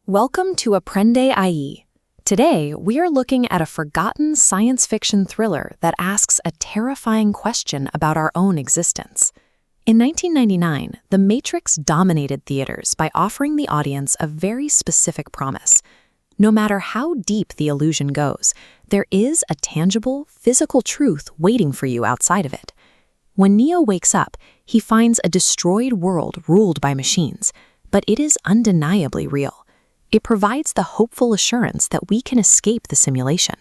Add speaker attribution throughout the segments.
Speaker 1: Welcome to AprendeAi. Today, we are looking at a forgotten science fiction thriller that asks a terrifying question about our own existence. In 1999, The Matrix dominated theaters by offering the audience a very specific promise. No matter how deep the illusion goes, there is a tangible, physical truth waiting for you outside of it. When Neo wakes up, he finds a destroyed world ruled by machines, but it is undeniably real. It provides the hopeful assurance that we can escape the simulation.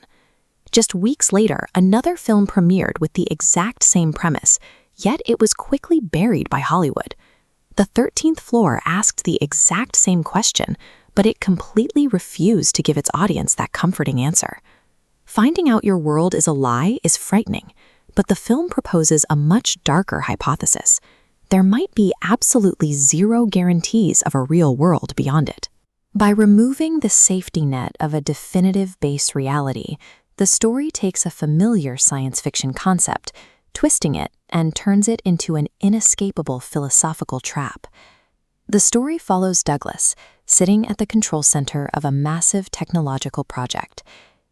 Speaker 1: Just weeks later, another film premiered with the exact same premise, yet it was quickly buried by Hollywood. The 13th Floor asked the exact same question, but it completely refused to give its audience that comforting answer. Finding out your world is a lie is frightening, but the film proposes a much darker hypothesis. There might be absolutely zero guarantees of a real world beyond it. By removing the safety net of a definitive base reality, the story takes a familiar science fiction concept, twisting it and turns it into an inescapable philosophical trap. The story follows Douglas, sitting at the control center of a massive technological project.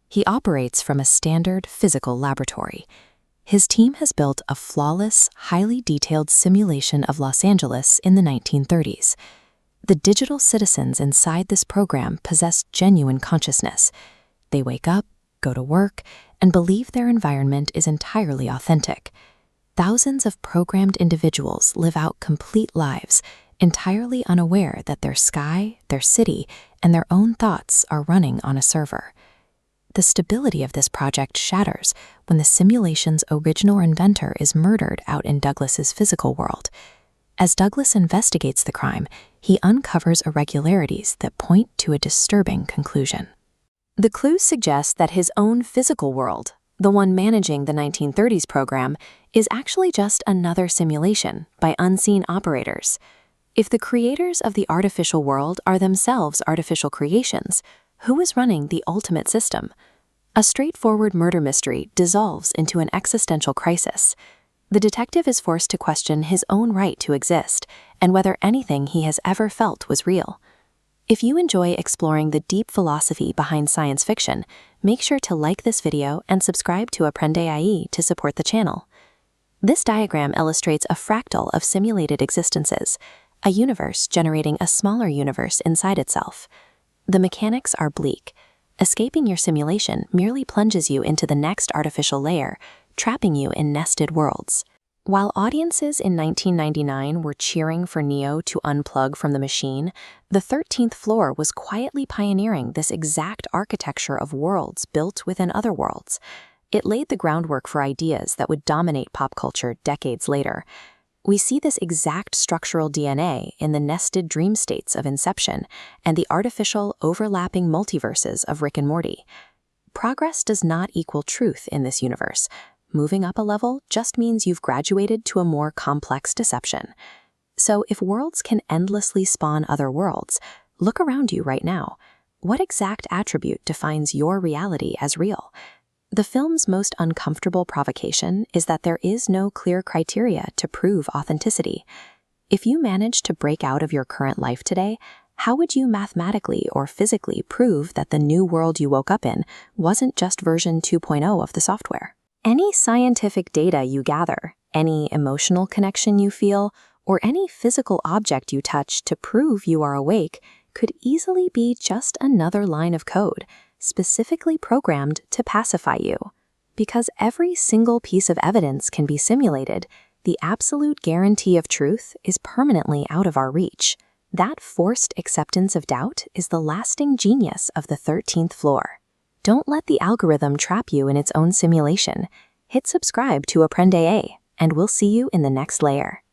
Speaker 1: He operates from a standard physical laboratory. His team has built a flawless, highly detailed simulation of Los Angeles in the 1930s. The digital citizens inside this program possess genuine consciousness. They wake up, go to work, and believe their environment is entirely authentic. Thousands of programmed individuals live out complete lives, entirely unaware that their sky, their city, and their own thoughts are running on a server. The stability of this project shatters when the simulation's original inventor is murdered out in Douglas's physical world. As Douglas investigates the crime, he uncovers irregularities that point to a disturbing conclusion. The clues suggest that his own physical world, the one managing the 1930s program, is actually just another simulation by unseen operators. If the creators of the artificial world are themselves artificial creations, who is running the ultimate system? A straightforward murder mystery dissolves into an existential crisis. The detective is forced to question his own right to exist and whether anything he has ever felt was real. If you enjoy exploring the deep philosophy behind science fiction, make sure to like this video and subscribe to AprendeAi to support the channel. This diagram illustrates a fractal of simulated existences, a universe generating a smaller universe inside itself. The mechanics are bleak. Escaping your simulation merely plunges you into the next artificial layer, trapping you in nested worlds. While audiences in 1999 were cheering for Neo to unplug from the machine, the 13th Floor was quietly pioneering this exact architecture of worlds built within other worlds. It laid the groundwork for ideas that would dominate pop culture decades later. We see this exact structural DNA in the nested dream states of Inception and the artificial, overlapping multiverses of Rick and Morty. Progress does not equal truth in this universe. Moving up a level just means you've graduated to a more complex deception. So if worlds can endlessly spawn other worlds, look around you right now. What exact attribute defines your reality as real? The film's most uncomfortable provocation is that there is no clear criteria to prove authenticity. If you manage to break out of your current life today, how would you mathematically or physically prove that the new world you woke up in wasn't just version 2.0 of the software? Any scientific data you gather, any emotional connection you feel, or any physical object you touch to prove you are awake could easily be just another line of code, specifically programmed to pacify you. Because every single piece of evidence can be simulated, the absolute guarantee of truth is permanently out of our reach. That forced acceptance of doubt is the lasting genius of the 13th Floor. Don't let the algorithm trap you in its own simulation. Hit subscribe to AprendeAi, and we'll see you in the next layer.